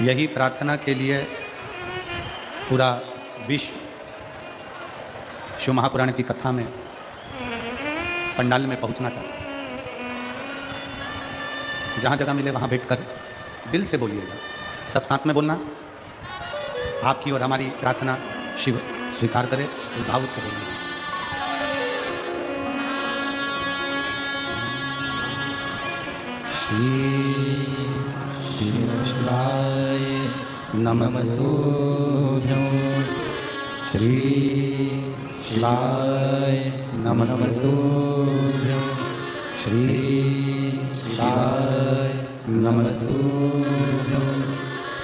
यही प्रार्थना के लिए पूरा विश्व शिव महापुराण की कथा में पंडाल में पहुंचना चाहता है। जहां जगह मिले वहां बैठकर दिल से बोलिएगा, सब साथ में बोलना। आपकी और हमारी प्रार्थना शिव स्वीकार करे, इस भाव से बोलिए। शिव शिवाय नमस्तुभ्यं, श्री शिवाय नमस्तुभ्यं, श्री शिवाय नमस्तुभ्यं,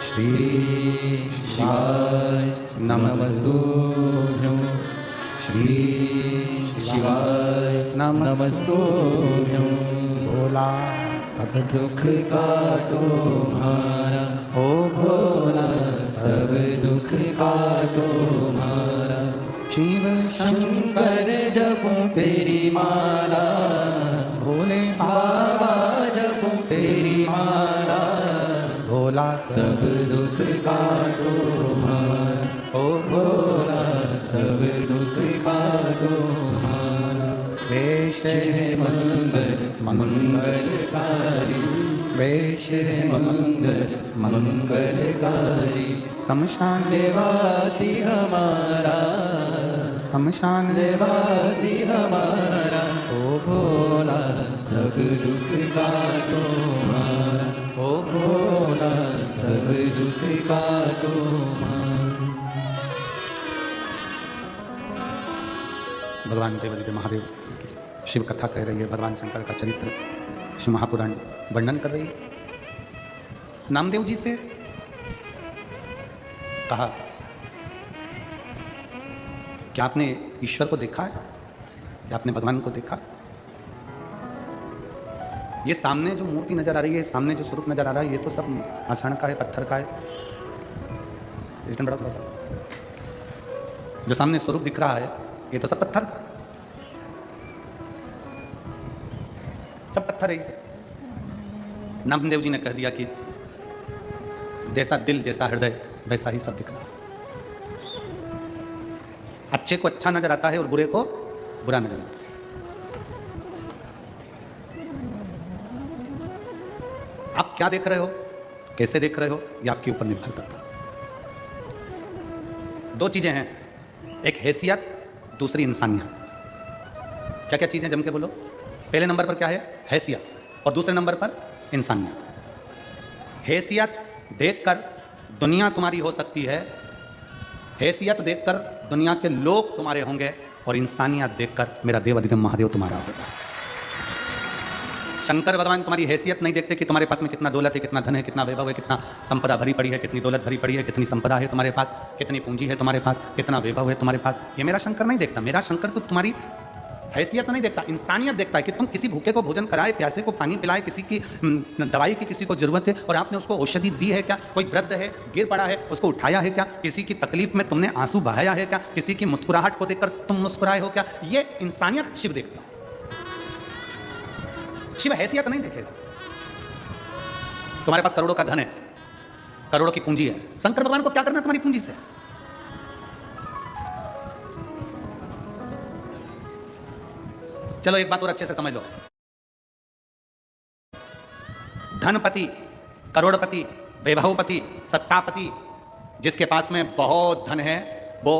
श्री शिवाय नमस्तुभ्यं, श्री शिवाय नमस्तुभ्यं। भोला सब दुख काटो मारा, ओ भोला सब दुख काटो मारा। शिव शंकर जपूं तेरी माला, भोले बाबा जपूं तेरी माला। भोला सब दुख काटो मारा, ओ भोला सब दुख काटो मारा। वेश है मंगल मंगलकारी, वेश है मंगल मंगलकारी। शमशान निवासी हमारा, शमशान निवासी हमारा। ओ भोला सब दुख काटो मारा, ओ भोला सब दुख काटो मारा। भगवान देवादिदेव महादेव शिव कथा कह रही है, भगवान शंकर का चरित्र शिव महापुराण वर्णन कर रही है। नामदेव जी से कहा, क्या आपने ईश्वर को देखा है? क्या आपने भगवान को देखा? ये सामने जो मूर्ति नजर आ रही है, सामने जो स्वरूप नजर आ रहा है, ये तो सब आषाढ़ का है, पत्थर का है। रिटर्न बड़ा थोड़ा सा, जो सामने स्वरूप दिख रहा है ये तो सब पत्थर का, सब पत्थर है। नामदेव जी ने कह दिया कि जैसा दिल जैसा हृदय वैसा ही सब दिख रहा है। अच्छे को अच्छा नजर आता है और बुरे को बुरा नजर आता है। आप क्या देख रहे हो, कैसे देख रहे हो, ये आपके ऊपर निर्भर करता है। दो चीजें हैं, एक हैसियत, दूसरी इंसानियत। क्या क्या चीजें जम के बोलो। पहले नंबर पर क्या है? हैसियत, और दूसरे नंबर पर इंसानियत। हैसियत देखकर दुनिया तुम्हारी हो सकती है, हैसियत देखकर दुनिया के लोग तुम्हारे होंगे, और इंसानियत देखकर मेरा देवादिदेव महादेव तुम्हारा होगा। शंकर भगवान तुम्हारी हैसियत नहीं देखते कि तुम्हारे पास में कितना दौलत है, कितना धन है, कितना वैभव है, कितना संपदा भरी पड़ी है, कितनी दौलत भरी पड़ी है, कितनी संपदा है तुम्हारे पास, कितनी पूंजी है तुम्हारे पास, कितना वैभव है तुम्हारे पास। ये मेरा शंकर नहीं देखता। मेरा शंकर तो तुम्हारी हैसियत नहीं देखता, इंसानियत देखता है कि तुम किसी भूखे को भोजन कराए, प्यासे को पानी पिलाए, किसी की दवाई की किसी को जरूरत है और आपने उसको औषधि दी है क्या? कोई वृद्ध है गिर पड़ा है उसको उठाया है क्या? किसी की तकलीफ में तुमने आंसू बहाया है क्या? किसी की मुस्कुराहट को देखकर तुम मुस्कुराए हो क्या? ये इंसानियत शिव देखता है। शिव हैसियत नहीं देखेगा। तुम्हारे पास करोड़ों का धन है, करोड़ों की पूंजी है, शंकर भगवान को क्या करना तुम्हारी पूंजी से? चलो एक बात और अच्छे से समझ लो। धनपति, करोड़पति, वैभवपति, सत्तापति, जिसके पास में बहुत धन है, वो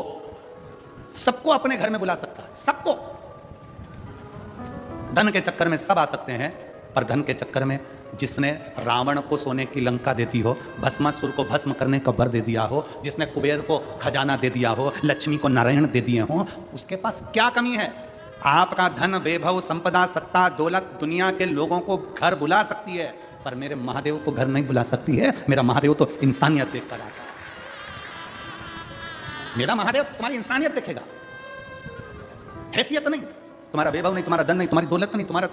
सबको अपने घर में बुला सकता है। सबको। धन के चक्कर में सब आ सकते हैं, पर धन के चक्कर में जिसने रावण को सोने की लंका दे दी हो, भस्मासुर को भस्म करने का वर दे दिया हो, जिसने कुबेर को खजाना दे दिया हो, लक्ष्मी को नारायण दे दिए हो, उसके पास क्या कमी है? आपका धन, वैभव, संपदा, सत्ता, दौलत दुनिया के लोगों को घर बुला सकती है, पर मेरे महादेव को घर नहीं बुला सकती है। मेरा महादेव तो इंसानियत देखकर आता है। मेरा महादेव तुम्हारी इंसानियत देखेगा, हैसियत नहीं। तुम्हारा वैभव नहीं, तुम्हारा धन नहीं, तुम्हारी दौलत नहीं। तुम्हारा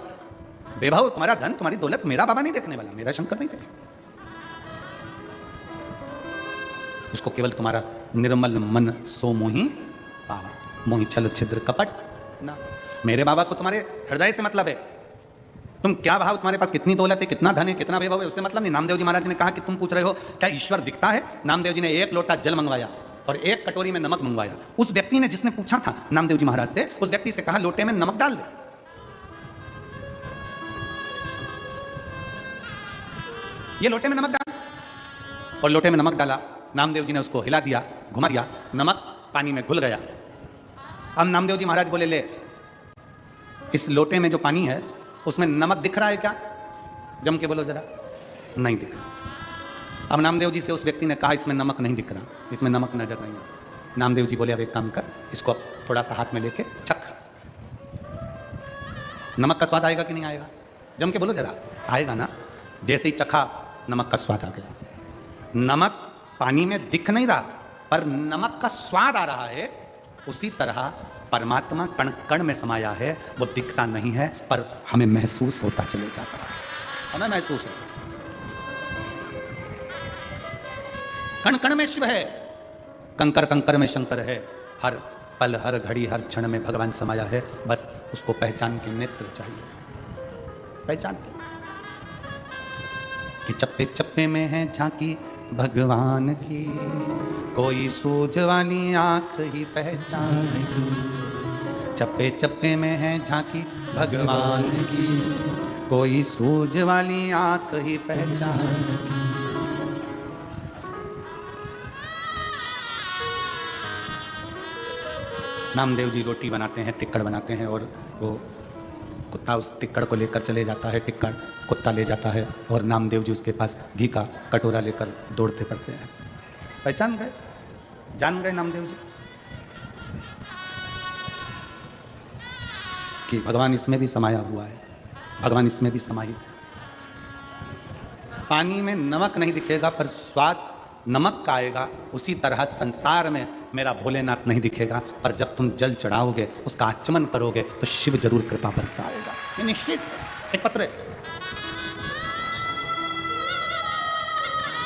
वैभव, तुम्हारा धन, तुम्हारी दौलत मेरा बाबा नहीं देखने वाला, मेरा शंकर नहीं देखेगा। उसको केवल तुम्हारा निर्मल मन सो मोही बाबा, मोही छल छिद्र कपट ना। मेरे बाबा को तुम्हारे हृदय से मतलब है। तुम क्या भाव, तुम्हारे पास कितनी दौलत है, कितना धन है, कितना वैभव है, उससे मतलब नहीं। नामदेव जी महाराज ने कहा कि तुम पूछ रहे हो क्या ईश्वर दिखता है? नामदेव जी ने एक लोटा जल मंगवाया और एक कटोरी में नमक मंगवाया। उस व्यक्ति ने, जिसने पूछा था नामदेव जी महाराज से, उस व्यक्ति से कहा लोटे में नमक डाल दे। ये लोटे में नमक डाल, और लोटे में नमक डाला। नामदेव जी ने उसको हिला दिया, घुमा दिया, नमक पानी में घुल गया। अब नामदेव जी महाराज बोले, ले इस लोटे में जो पानी है उसमें नमक दिख रहा है क्या? जम के बोलो जरा। नहीं दिख रहा। अब नामदेव जी से उस व्यक्ति ने कहा इसमें नमक नहीं दिख रहा, इसमें नमक नजर नहीं आता। नामदेव जी बोले अब एक काम कर, इसको अब थोड़ा सा हाथ में लेके चख, नमक का स्वाद आएगा कि नहीं आएगा? जम के बोलो जरा। आएगा ना। जैसे ही चखा, नमक का स्वाद आ गया। नमक पानी में दिख नहीं रहा पर नमक का स्वाद आ रहा है। उसी तरह परमात्मा कण कण में समाया है, वो दिखता नहीं है पर हमें महसूस होता चले जाता है, हमें महसूस होता। कण कण में शिव है, कंकर कंकर में शंकर है, हर पल हर घड़ी हर क्षण में भगवान समाया है। बस उसको पहचान के नेत्र चाहिए, पहचान के कि चप्पे चप्पे में है झांकी भगवान की, कोई सूझ वाली आंख ही पहचान की। चप्पे चप्पे में है झांकी भगवान की, कोई सूझ वाली आंख ही पहचान की। नामदेव जी रोटी बनाते हैं, टिक्कड़ बनाते हैं, और वो कुत्ता उस टिक्कड़ को लेकर चले जाता है। टिक्कड़ कुत्ता ले जाता है और नामदेव जी उसके पास घी का कटोरा लेकर दौड़ते पड़ते हैं। पहचान गए, जान गए नामदेव जी कि भगवान इसमें भी समाया हुआ है, भगवान इसमें भी समाहित है। पानी में नमक नहीं दिखेगा पर स्वाद नमक का आएगा। उसी तरह संसार में मेरा भोलेनाथ नहीं दिखेगा पर जब तुम जल चढ़ाओगे, उसका आचमन करोगे तो शिव जरूर कृपा बरसाएगा। ये निश्चित है। एक पत्र है,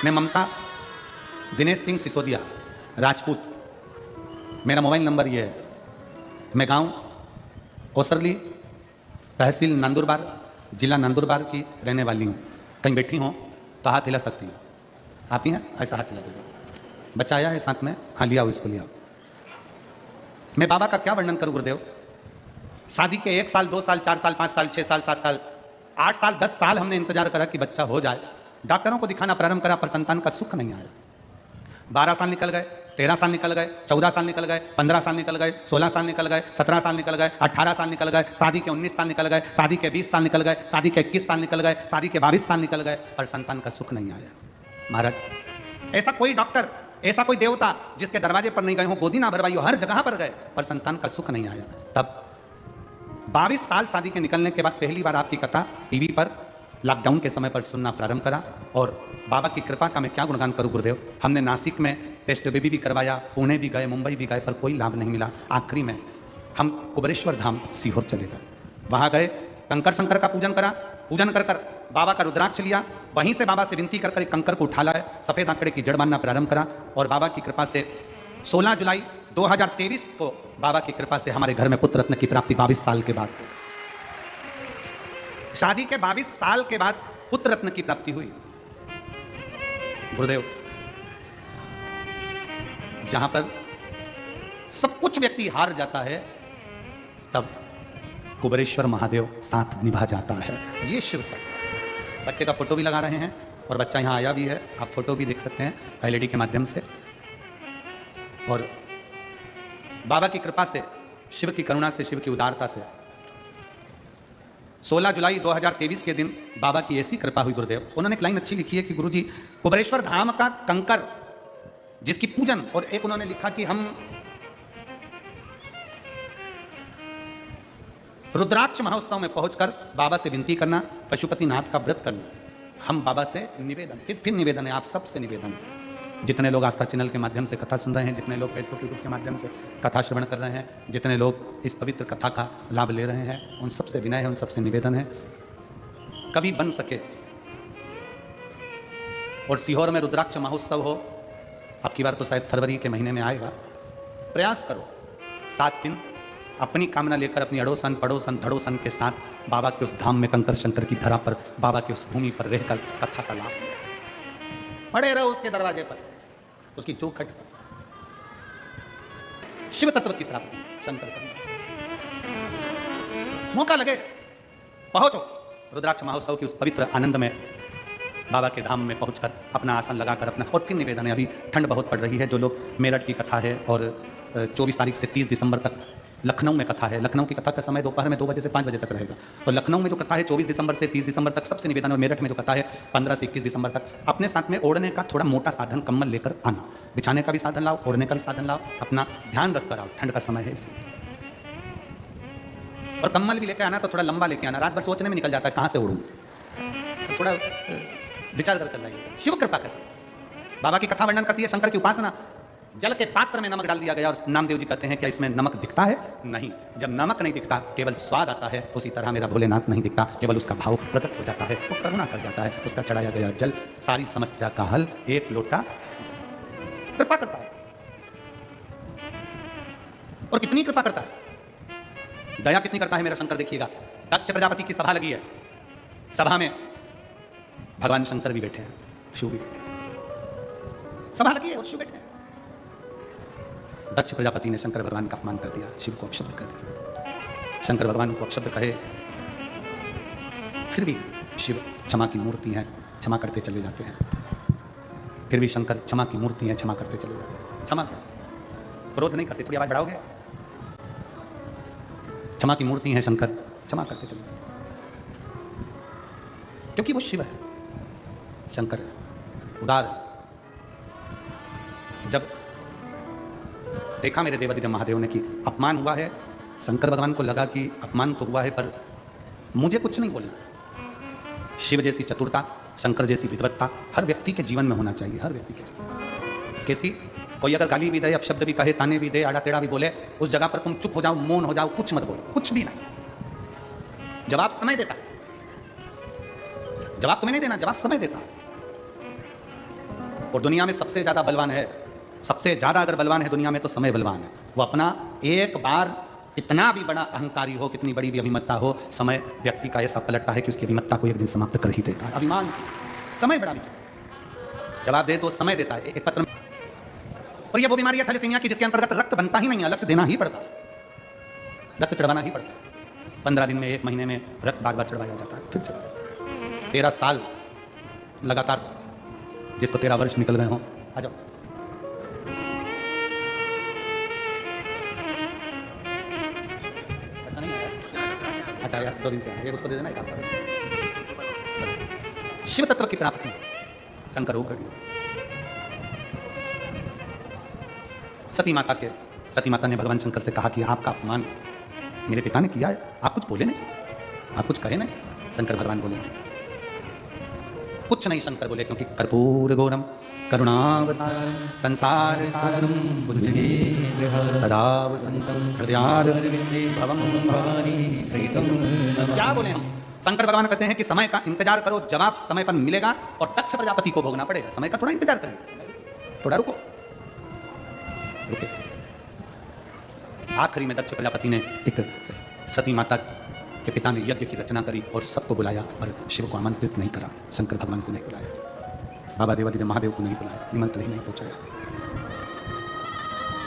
मैं ममता दिनेश सिंह सिसोदिया, राजपूत, मेरा मोबाइल नंबर ये है। मैं गांव ओसरली, तहसील नंदुरबार, जिला नंदुरबार की रहने वाली हूँ। कहीं बैठी हूँ तो हाथ हिला सकती हूँ। आप ही हैं? ऐसा हाथ हिला दो। बच्चा आया है साथ में, हाँ लिया हो, इसको लिया। मैं बाबा का क्या वर्णन करूँ गुरुदेव। शादी के 1 साल 2 साल 4 साल 5 साल 6 साल 7 साल 8 साल 10 साल हमने इंतजार करा कि बच्चा हो जाए। डॉक्टरों को दिखाना प्रारंभ करा पर संतान का सुख नहीं आया। 12 साल निकल गए, 13 साल निकल गए, 14 साल निकल गए, 15 साल निकल गए, 16 साल निकल गए, 17 साल निकल गए, 18 साल निकल गए, शादी के 19 साल निकल गए, शादी के 20 साल निकल गए, शादी के 21 साल निकल गए, शादी के 22 साल निकल गए, पर संतान का सुख नहीं आया। महाराज, ऐसा कोई डॉक्टर, ऐसा कोई देवता जिसके दरवाजे पर नहीं गए हो, गोदी ना भरवाई हो, हर जगह पर गए पर संतान का सुख नहीं आया। तब 22 साल शादी के निकलने के बाद पहली बार आपकी कथा टीवी पर लॉकडाउन के समय पर सुनना प्रारंभ करा। और बाबा की कृपा का मैं क्या गुणगान करूं गुरुदेव। हमने नासिक में टेस्ट बेबी भी करवाया, पुणे भी गए, मुंबई भी गए, पर कोई लाभ नहीं मिला। आखिरी में हम कुबरेश्वर धाम सीहोर चले गए। वहाँ गए, कंकर शंकर का पूजन करा, पूजन कर कर बाबा का रुद्राक्ष लिया, वहीं से बाबा से विनती कर कर एक कंकर को उठा लाए, सफ़ेद आंकड़े की जड़ मानना प्रारंभ करा। और बाबा की कृपा से 16 जुलाई 2023 को बाबा की कृपा से हमारे घर में पुत्र रत्न की प्राप्ति 22 साल के बाद, शादी के 22 साल के बाद पुत्र रत्न की प्राप्ति हुई। गुरुदेव, जहां पर सब कुछ व्यक्ति हार जाता है तब कुबरेश्वर महादेव साथ निभा जाता है। ये शिव है। बच्चे का फोटो भी लगा रहे हैं और बच्चा यहां आया भी है, आप फोटो भी देख सकते हैं एलईडी के माध्यम से। और बाबा की कृपा से, शिव की करुणा से, शिव की उदारता से 16 जुलाई 2023 के दिन बाबा की ऐसी कृपा हुई गुरुदेव। उन्होंने एक लाइन अच्छी लिखी है कि गुरुजी, कुबरेश्वर धाम का कंकर जिसकी पूजन, और एक उन्होंने लिखा कि हम रुद्राक्ष महोत्सव में पहुंचकर बाबा से विनती करना, पशुपतिनाथ का व्रत करना। हम बाबा से निवेदन, फिर निवेदन है, आप सबसे निवेदन है, जितने लोग आस्था चैनल के माध्यम से कथा सुन रहे हैं, जितने लोग फेसबुक यूट्यूब के माध्यम से कथा श्रवण कर रहे हैं, जितने लोग इस पवित्र कथा का लाभ ले रहे हैं, उन सबसे विनय है, उन सबसे निवेदन है, कभी बन सके और सीहोर में रुद्राक्ष महोत्सव हो, अब की बार तो शायद फरवरी के महीने में आएगा, प्रयास करो 7 दिन अपनी कामना लेकर अपनी अड़ोसन पड़ोसन धड़ोसन के साथ बाबा के उस धाम में कंकर शंकर की धरा पर, बाबा की उस भूमि पर रहकर कथा का लाभ पड़े रहो उसके दरवाजे पर, उसकी चौखट पर। शिव तत्व की प्राप्ति शंकर करने से मौका लगे पहुंचो रुद्राक्ष महोत्सव की उस पवित्र आनंद में, बाबा के धाम में पहुंचकर अपना आसन लगाकर अपना। और फिर निवेदन है, अभी ठंड बहुत पड़ रही है, जो लोग मेरठ की कथा है और 24 तारीख से 30 दिसंबर तक लखनऊ में कथा है, लखनऊ की कथा का समय दोपहर में 2 बजे से 5 बजे तक रहेगा। तो लखनऊ में जो कथा है 24 दिसंबर से 30 दिसंबर तक सबसे निवेदन, और मेरठ में जो कथा है 15 से 21 दिसंबर तक, अपने साथ में ओढ़ने का थोड़ा मोटा साधन कम्बल लेकर आना, बिछाने का भी साधन लाओ, ओढ़ने का भी साधन लाओ, अपना ध्यान रख कर आओ, ठंड का समय है इसलिए। और कम्बल भी लेकर आना तो थोड़ा लंबा लेके आना, रात भर सोचने में निकल जाता है कहाँ से ओढ़ूं, तो थोड़ा विचार कर लाइएगा। शिव कृपा करती, बाबा की कथा वर्णन करती है शंकर की उपासना। जल के पात्र में नमक डाल दिया गया और नामदेव जी कहते हैं क्या इसमें नमक दिखता है? नहीं। जब नमक नहीं दिखता, केवल स्वाद आता है, उसी तरह मेरा भोलेनाथ नहीं दिखता, केवल उसका भाव प्रकट हो जाता है, वो करुणा कर जाता है, उसका चढ़ाया गया जल सारी समस्या का हल, एक लोटा कृपा करता है। और कितनी कृपा करता है, दया कितनी करता है मेरा शंकर, देखिएगा। दक्ष प्रजापति की सभा लगी है, सभा में भगवान शंकर भी बैठे हैं, शिव भी बैठे हैं, सभा लगी है और शिव बैठे हैं। दक्ष प्रजापति ने शंकर भगवान का अपमान कर दिया, शिव को अपशब्द कह दिया। शंकर भगवान को अपशब्द कहे, फिर भी शिव क्षमा की मूर्ति है, क्षमा करते चले जाते हैं। फिर भी शंकर क्षमा की मूर्ति है, क्षमा करते चले जाते हैं। क्षमा क्रोध नहीं करते, थोड़ी आवाज बढ़ाओगे। क्षमा की मूर्ति है शंकर, क्षमा करते चले जाते हैं, क्योंकि वो शिव है, शंकर है, उदार है। जब देखा मेरे देवादिदेव महादेव ने कि अपमान हुआ है, शंकर भगवान को लगा कि अपमान तो हुआ है पर मुझे कुछ नहीं बोलना। शिव जैसी चतुरता, शंकर जैसी विद्वत्ता हर व्यक्ति के जीवन में होना चाहिए, हर व्यक्ति के जीवन। कैसी? कोई अगर गाली भी दे, अपशब्द भी कहे, ताने भी दे, आड़ा टेढ़ा भी बोले, उस जगह पर तुम चुप हो जाओ, मौन हो जाओ, कुछ मत बोलो, कुछ भी नहीं। जवाब समय देता है, जवाब तुम्हें नहीं देना, जवाब समय देता है। और दुनिया में सबसे ज्यादा बलवान है, सबसे ज्यादा अगर बलवान है दुनिया में तो समय बलवान है। वो अपना एक बार कितना भी बड़ा अहंकारी हो, कितनी बड़ी भी अभिमत्ता हो, समय व्यक्ति का ऐसा पलटता है कि उसकी अभिमत्ता को एक दिन समाप्त कर ही देता है। अभिमान, समय बड़ा विचार, जवाब दे तो समय देता है। एक पत्र, और ये वो बीमारी है थैलेसीमिया की जिसके अंतर्गत रक्त बनता ही नहीं है, अलग से देना ही पड़ता है, रक्त चढ़वाना ही पड़ता है। 15 दिन में, 1 महीने में रक्त बार बार चढ़वाया जाता है, फिर चढ़वाया। 13 साल लगातार, जिसको 13 वर्ष निकल गए हों, आ जाओ। अच्छा यार, 2 दिन से एक उसको दे देना, एक आपको। शिव तत्व की प्राप्ति शंकर हो करी। सती माता ने भगवान शंकर से कहा कि आपका अपमान मेरे पिता ने किया है, आप कुछ बोले नहीं, आप कुछ कहे नहीं। शंकर भगवान बोले नहीं, कुछ नहीं शंकर बोले, क्योंकि कर्पूर गौरम करुणावतारम संसार सारम बुद्धि सदा वसंतम हृदयारविंदे भवम भवानी सहितम। क्या बोले हम? शंकर भगवान कहते हैं कि समय का इंतजार करो, जवाब समय पर मिलेगा और दक्ष प्रजापति को भोगना पड़ेगा। समय का थोड़ा इंतजार करिए, थोड़ा रुको। आखिरी में दक्ष प्रजापति ने एक सती माता के पिता ने यज्ञ की रचना करी और सबको बुलाया, पर शिव को आमंत्रित नहीं करा, शंकर भगवान को नहीं बुलाया, बाबा देवादिदेव महादेव को नहीं बुलाया, निमंत्रण ही नहीं पहुंचाया।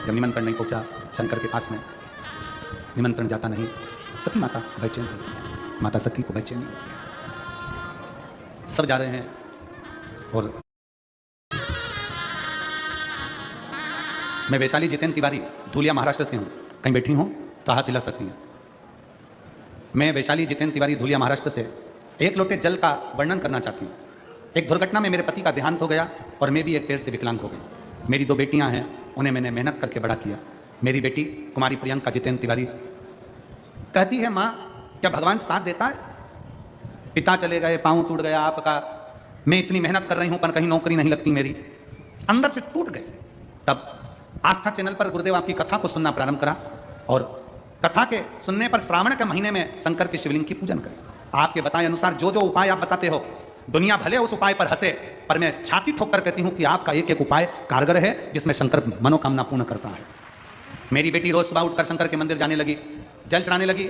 जब निमंत्रण नहीं पहुंचा शंकर के पास में, निमंत्रण जाता नहीं, सती माता बेचैन होती है, माता सती को बेचैनी होती है। सब जा रहे हैं और मैं वैशाली जितेंद्र तिवारी धूलिया महाराष्ट्र से हूँ, कहीं बैठी हूँ तो हाथ हिला सकती हैं। मैं वैशाली जितेंद्र तिवारी धूलिया महाराष्ट्र से एक लोटे जल का वर्णन करना चाहती हूँ। एक दुर्घटना में मेरे पति का देहांत हो गया और मैं भी एक पैर से विकलांग हो गई। मेरी 2 बेटियां हैं, उन्हें मैंने मेहनत करके बड़ा किया। मेरी बेटी कुमारी प्रियंका जितेंद्र तिवारी कहती है, माँ क्या भगवान साथ देता है? पिता चले गए, पाँव टूट गया आपका, मैं इतनी मेहनत कर रही हूँ पर कहीं नौकरी नहीं लगती, मेरी अंदर से टूट गई। तब आस्था चैनल पर गुरुदेव आपकी कथा को सुनना प्रारंभ करा और कथा के सुनने पर श्रावण के महीने में शंकर के शिवलिंग की पूजन करें। आपके बताए अनुसार जो जो उपाय आप बताते हो, दुनिया भले उस उपाय पर हंसे, पर मैं छाती ठोक कर कहती हूं कि आपका एक एक उपाय कारगर है, जिसमें शंकर मनोकामना पूर्ण करता है। मेरी बेटी रोज सुबह उठकर शंकर के मंदिर जाने लगी, जल चढ़ाने लगी,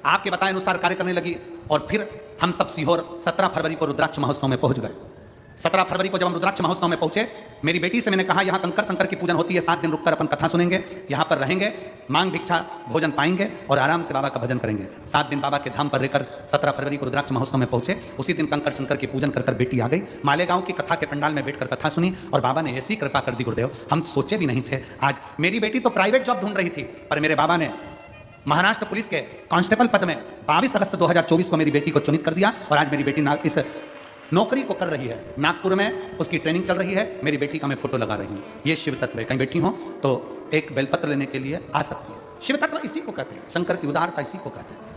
आपके बताए अनुसार कार्य करने लगी। और फिर हम सब सीहोर 17 फरवरी को रुद्राक्ष महोत्सव में पहुंच गए। 17 फरवरी को जब हम रुद्राक्ष महोत्सव में पहुंचे, मेरी बेटी से मैंने कहा यहाँ कंकर शंकर की पूजन होती है, 7 दिन रुककर अपन कथा सुनेंगे, यहाँ पर रहेंगे, मांग भिक्षा भोजन पाएंगे और आराम से बाबा का भजन करेंगे। 7 दिन बाबा के धाम पर रहकर 17 फरवरी को रुद्राक्ष महोत्सव में पहुंचे। उसी दिन कंकर शंकर की पूजन कर बेटी आ गई। मालेगांव की कथा के पंडाल में बैठकर कथा सुनी और बाबा ने ऐसी कृपा कर दी गुरुदेव, हम सोचे भी नहीं थे। आज मेरी बेटी तो प्राइवेट जॉब ढूंढ रही थी, पर मेरे बाबा ने महाराष्ट्र पुलिस के कांस्टेबल पद में 22 अगस्त 2024 को मेरी बेटी को चुनित कर दिया और आज मेरी बेटी इस नौकरी को कर रही है। नागपुर में उसकी ट्रेनिंग चल रही है। मेरी बेटी का मैं फोटो लगा रही हूँ। ये शिव तत्व है। कहीं बैठी हो तो एक बेलपत्र लेने के लिए आ सकती है। शिव तत्व इसी को कहते हैं, शंकर की उदारता इसी को कहते हैं।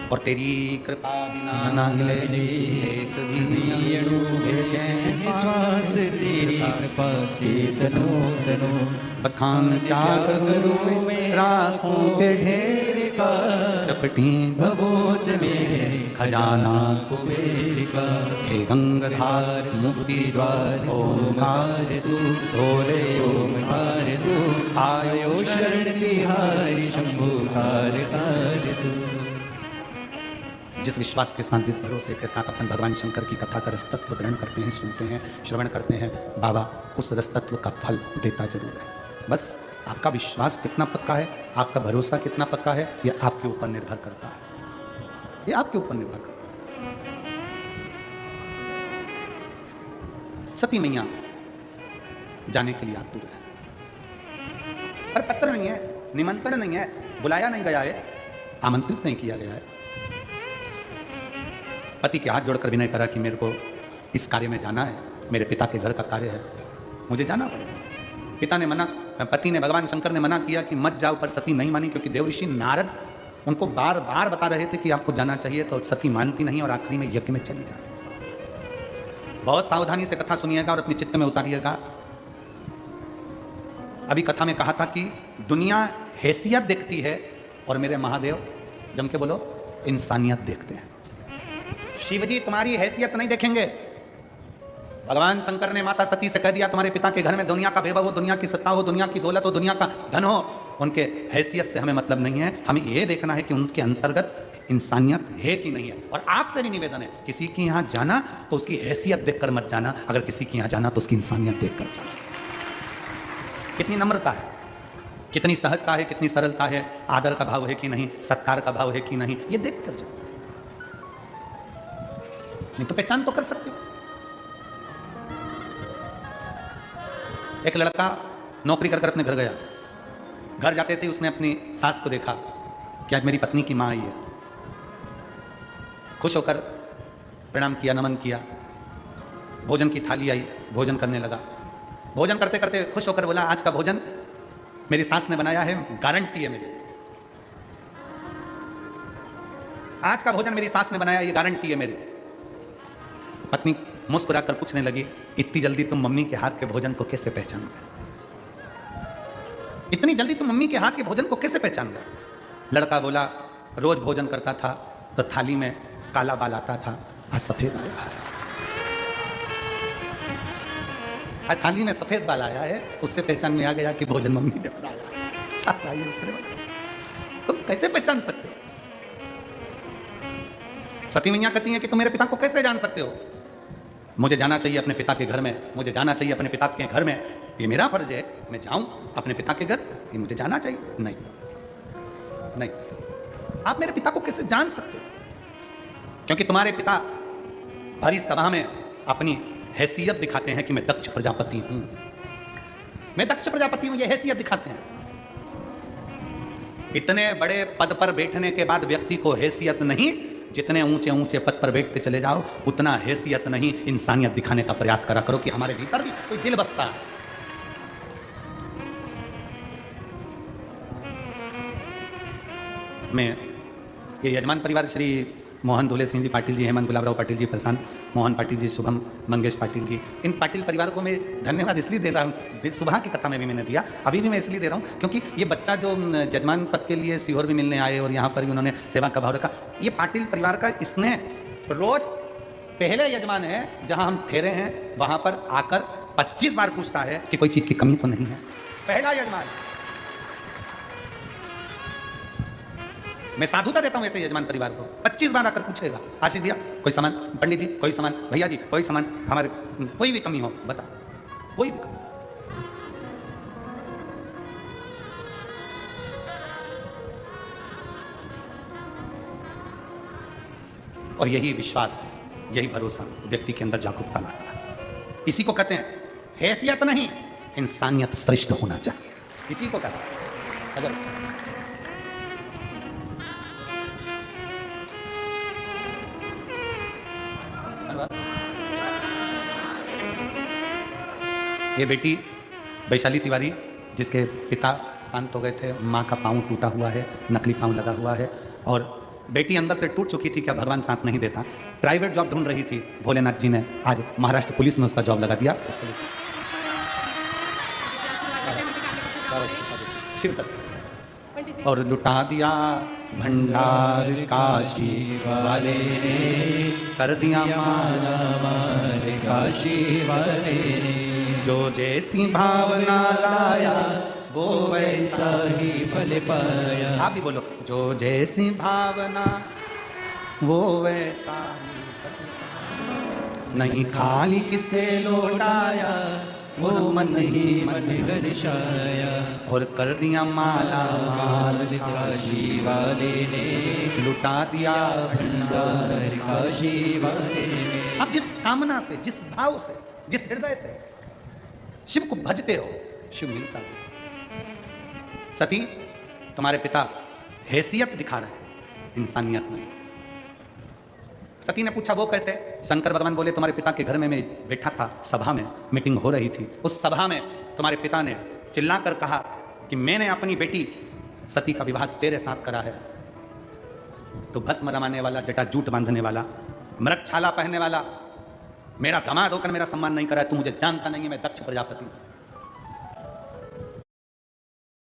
और तेरी कृपा बिना ना हिले एक भी अणु, श्वास तेरी कृपा से तनो बखान क्या करूं मैं, राखों के ढेर का चपटी भवोत में खजाना कुबेर का। हे गंगाधार मुक्ति द्वार ओंकार तू भोले ओंकार तू, आयो शरण तिहारी शंभु तार तार तू। जिस विश्वास के साथ, जिस भरोसे के साथ अपन भगवान शंकर की कथा का रसतत्व ग्रहण करते हैं, सुनते हैं, श्रवण करते हैं, बाबा उस रसतत्व का फल देता जरूर है। बस आपका विश्वास कितना पक्का है, आपका भरोसा कितना पक्का है, ये आपके ऊपर निर्भर करता है। ये आपके ऊपर निर्भर करता है। सती मैया जाने के लिए आतुर है, पर पत्र नहीं है, निमंत्रण नहीं है, बुलाया नहीं गया है, आमंत्रित नहीं किया गया है। पति के हाथ जोड़कर विनय करा कि मेरे को इस कार्य में जाना है, मेरे पिता के घर का कार्य है, मुझे जाना पड़ेगा। पिता ने मना, पति ने, भगवान शंकर ने मना किया कि मत जाओ, पर सती नहीं मानी, क्योंकि देवऋषि नारद उनको बार बार बता रहे थे कि आपको जाना चाहिए, तो सती मानती नहीं और आखिरी में यज्ञ में चली जाती। बहुत सावधानी से कथा सुनिएगा और अपने चित्त में उतारिएगा। अभी कथा में कहा था कि दुनिया हैसियत देखती है और मेरे महादेव, जम के बोलो, इंसानियत देखते हैं। शिवजी तुम्हारी हैसियत नहीं देखेंगे। भगवान शंकर ने माता सती से कह दिया तुम्हारे पिता के घर में दुनिया का वैभव हो, दुनिया की सत्ता हो, दुनिया की दौलत हो, दुनिया का धन हो, उनके हैसियत से हमें मतलब नहीं है। हमें यह देखना है कि उनके अंतर्गत इंसानियत है कि नहीं है। और आपसे भी निवेदन है, किसी के यहाँ जाना तो उसकी हैसियत देखकर मत जाना, अगर किसी के यहाँ जाना तो उसकी इंसानियत देखकर जाना। कितनी नम्रता है, कितनी सहजता है, कितनी सरलता है, आदर का भाव है कि नहीं, सत्कार का भाव है कि नहीं, ये देख कर जाओ। नहीं तो पहचान तो कर सकते हो। एक लड़का नौकरी कर अपने घर गया। घर जाते से उसने अपनी सास को देखा कि आज मेरी पत्नी की मां आई है। खुश होकर प्रणाम किया, नमन किया, भोजन की थाली आई, भोजन करने लगा। भोजन करते करते खुश होकर बोला, आज का भोजन मेरी सास ने बनाया है, गारंटी है मेरी। आज का भोजन मेरी सास ने बनाया, ये गारंटी है मेरी। पत्नी मुस्कुराकर पूछने लगी, इतनी जल्दी तुम मम्मी के हाथ के भोजन को कैसे पहचान गए? इतनी जल्दी तुम मम्मी के हाथ के भोजन को कैसे पहचान गए? लड़का बोला, रोज भोजन करता था तो थाली में काला बाल आता था, आज सफेद आया है। आज थाली में सफेद बाल आया है, उससे पहचान में आ गया कि भोजन मम्मी ने बनाया, सास आई है उसने बनाया। तुम कैसे पहचान सकते हो? सती मैया कहती है कि तुम मेरे पिता को कैसे जान सकते हो? मुझे जाना चाहिए अपने पिता के घर में, मुझे जाना चाहिए अपने पिता के घर में, ये मेरा फर्ज है, मैं जाऊं अपने पिता के घर, ये मुझे जाना चाहिए। नहीं नहीं, आप मेरे पिता को कैसे जान सकते हो? क्योंकि तुम्हारे पिता भरी सभा में अपनी हैसियत दिखाते हैं कि मैं दक्ष प्रजापति हूं, मैं दक्ष प्रजापति हूं, ये हैसियत दिखाते हैं। इतने बड़े पद पर बैठने के बाद व्यक्ति को हैसियत नहीं, जितने ऊंचे ऊंचे पद पर बैठते चले जाओ उतना हैसियत नहीं, इंसानियत दिखाने का प्रयास करा करो कि हमारे भीतर भी कोई दिल बसता है। मैं ये यजमान परिवार श्री मोहन धुले सिंह जी पाटिल जी, हेमंत गुलाबराव पाटिल जी, प्रशांत मोहन पाटिल जी, शुभम मंगेश पाटिल जी, इन पाटिल परिवार को मैं धन्यवाद इसलिए दे रहा हूँ। सुबह की कथा में भी मैंने दिया, अभी भी मैं इसलिए दे रहा हूँ क्योंकि ये बच्चा जो जजमान पद के लिए सीहोर भी मिलने आए और यहाँ पर भी उन्होंने सेवा का भाव रखा, ये पाटिल परिवार का इसने रोज पहले यजमान है जहाँ हम ठहरे हैं वहाँ पर आकर 25 बार पूछता है कि कोई चीज़ की कमी तो नहीं है। पहला यजमान। मैं साधुता देता हूं ऐसे यजमान परिवार को। 25 बार आकर पूछेगा, आशीष भैया कोई सामान, पंडित जी कोई सामान, भैया जी कोई सामान, हमारे कोई भी कमी हो बता, कोई भी कमी। और यही विश्वास, यही भरोसा व्यक्ति के अंदर जागरूकता लाता है। इसी को कहते हैं हैसियत नहीं, इंसानियत श्रेष्ठ होना चाहिए, इसी को कहते हैं। अगर ये बेटी वैशाली तिवारी, जिसके पिता शांत हो गए थे, माँ का पाँव टूटा हुआ है, नकली पाँव लगा हुआ है, और बेटी अंदर से टूट चुकी थी, क्या भगवान साथ नहीं देता। प्राइवेट जॉब ढूंढ रही थी, भोलेनाथ जी ने आज महाराष्ट्र पुलिस में उसका जॉब लगा दिया। उसके लिए शिवदत्त और लुटा दिया भंडार काशी वाले ने, कर दिया माला मार काशी वाले ने, जो जैसी भावना लाया वो वैसा ही फल पाया। आप भी बोलो, जो जैसी भावना वो वैसा ही फल पाया। नहीं खाली किसे लौटाया, वो मन ही मन दर्शाया, और कर दिया माला माल काशी वाले ने, लुटा दिया भंडार काशी वाले ने। अब जिस कामना से, जिस भाव से, जिस हृदय से शिव को भजते हो, शिव मिलता है। सती, तुम्हारे पिता हैसियत दिखा रहे हैं, इंसानियत नहीं। सती ने पूछा वो कैसे? शंकर भगवान बोले तुम्हारे पिता के घर में मैं बैठा था, सभा में मीटिंग हो रही थी, उस सभा में तुम्हारे पिता ने चिल्लाकर कहा कि मैंने अपनी बेटी सती का विवाह तेरे साथ करा है। तो भस्म रमाने वाला, जटाजूट बांधने वाला, मृगछाला पहनने वाला, मेरा दामाद होकर मेरा सम्मान नहीं करा, तू मुझे जानता नहीं है, मैं दक्ष प्रजापति हूं।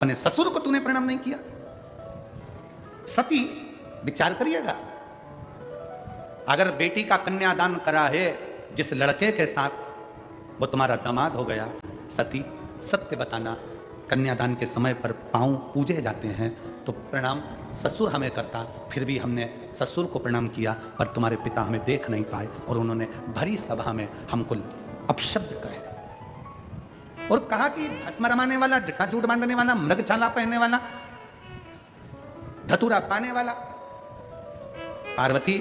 अपने ससुर को तूने प्रणाम नहीं किया। सती, विचार करिएगा, अगर बेटी का कन्यादान करा है जिस लड़के के साथ, वो तुम्हारा दामाद हो गया। सती, सत्य बताना, कन्यादान के समय पर पांव पूजे जाते हैं तो प्रणाम ससुर हमें करता, फिर भी हमने ससुर को प्रणाम किया, पर तुम्हारे पिता हमें देख नहीं पाए और उन्होंने भरी सभा में हमको अपशब्द कहे और कहा कि भस्म रमाने वाला, जटाजूट बांधने वाला, मृगछाला पहनने वाला, धतूरा पाने वाला। पार्वती,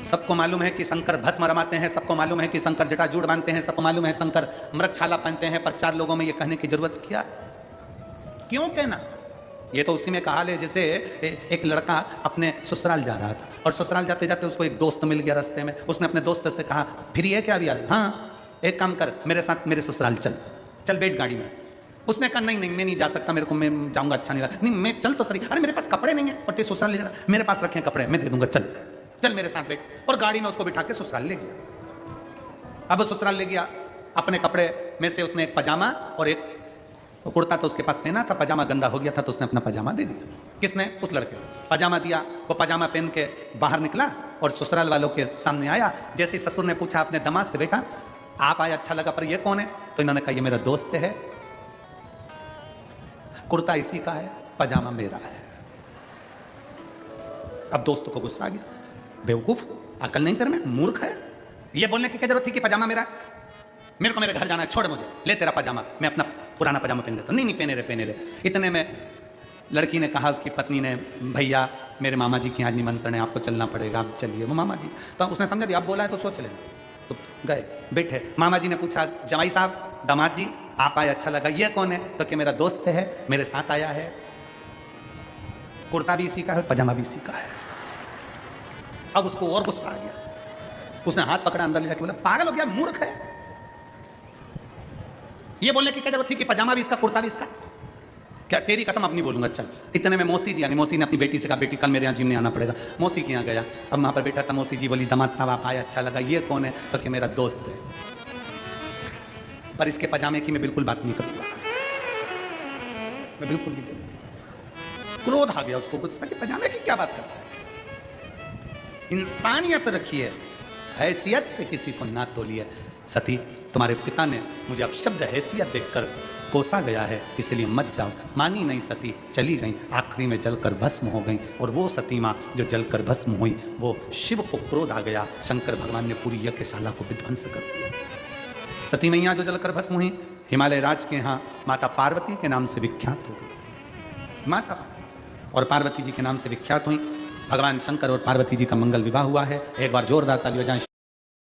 सबको मालूम है कि शंकर भस्म रमाते हैं, सबको मालूम है कि शंकर जटाजूट बांधते हैं, सबको मालूम है शंकर मृगछाला पहनते हैं, पर 4 लोगों में ये कहने की जरूरत क्या है? क्यों कहना? ये तो उसी में कहा ले जैसे एक लड़का अपने ससुराल जा रहा था और ससुराल जाते जाते उसको एक दोस्त मिल गया रास्ते में। उसने अपने दोस्त से कहा फिर ये क्या भी यार, हाँ एक काम कर, मेरे साथ मेरे ससुराल चल, चल बैठ गाड़ी में। उसने कहा नहीं नहीं मैं नहीं जा सकता, मेरे को, मैं जाऊंगा अच्छा नहीं लगा। नहीं मैं चल तो सही, अरे मेरे पास कपड़े नहीं है और तेरे ससुराल ले जा रहा, मेरे पास रखे कपड़े, मैं दे दूंगा, चल चल मेरे साथ बैठ। और गाड़ी में उसको बिठा के ससुराल ले गया। अब ससुराल ले गया, अपने कपड़े में से उसने एक पजामा और एक कुर्ता तो उसके पास पहना था, पजामा गंदा हो गया था तो उसने अपना पजामा दे दिया। किसने? उस लड़के को पजामा दिया। वो पजामा पहन के बाहर निकला और ससुराल वालों के सामने आया। जैसे ससुर ने पूछा अपने दामाद से, बेटा आप आए अच्छा लगा, पर ये कौन है? तो इन्होंने कहा ये मेरा दोस्त है, कुर्ता इसी का है, पजामा मेरा है। अब दोस्तों को गुस्सा आ गया, बेवकूफ, अकल नहीं तेरे में, मूर्ख है, ये बोलने की क्या जरूरत थी कि पजामा मेरा है? मेरे को मेरे घर जाना है, छोड़ मुझे, ले तेरा पजामा, मैं अपना पुराना पजामा पहन लेता हूं। नहीं नहीं पहने रहे, पहने रहे। इतने में लड़की ने कहा, उसकी पत्नी ने, भैया मेरे मामा जी की आज निमंत्रण है, आपको चलना पड़ेगा, आप चलिए। वो मामा जी, तो उसने समझा दिया, आप बोला है तो सोच लेना। तो गए, बैठे। मामा जी ने पूछा, जवाई साहब, दामाद जी आप आए अच्छा लगा, ये कौन है? तो कि मेरा दोस्त है, मेरे साथ आया है, कुर्ता भी इसी का है, पजामा भी इसी का है। अब उसको और गुस्सा आ गया, उसने हाथ पकड़ा, अंदर ले जाके बोला, पागल हो गया, मूर्ख है, ये बोलने की क्या जरूरत थी कि पजामा भी इसका, कुर्ता भी इसका? क्या तेरी कसम अब नहीं बोलूंगा, चल। इतने में मौसी जी आ गई। मौसी ने अपनी बेटी से कहा, बेटी कल मेरे यहाँ जिम नहीं आना पड़ेगा। मौसी के यहाँ गया, अब वहाँ पर बैठा था। मौसी जी बोली, दामाद साहब आप आए अच्छा लगा, ये कौन है? तो कि मेरा दोस्त है, पर इसके पजामे की मैं बिल्कुल बात नहीं करूँगा, मैं बिल्कुल नहीं। क्रोध आ गया उसको, गुस्सा, कि पजामे की क्या बात करता है? इंसानियत रखिए, हैसियत से किसी को ना तोलिए। सती, तुम्हारे पिता ने मुझे अपशब्द हैसियत देखकर कोसा गया है, इसलिए मत जाओ। मानी नहीं सती, चली गई, आखिरी में जलकर भस्म हो गई। और वो सती माँ जो जलकर भस्म हुई, वो शिव को क्रोध आ गया, शंकर भगवान ने पूरी यज्ञशाला को विध्वंस कर दिया। सती मैया जो जलकर भस्म हुई, हिमालय राज के यहाँ माता पार्वती के नाम से विख्यात हो गई। माता पार्वती और पार्वती जी के नाम से विख्यात हुई। भगवान शंकर और पार्वती जी का मंगल विवाह हुआ है। एक बार जोरदार ताली बजाएं।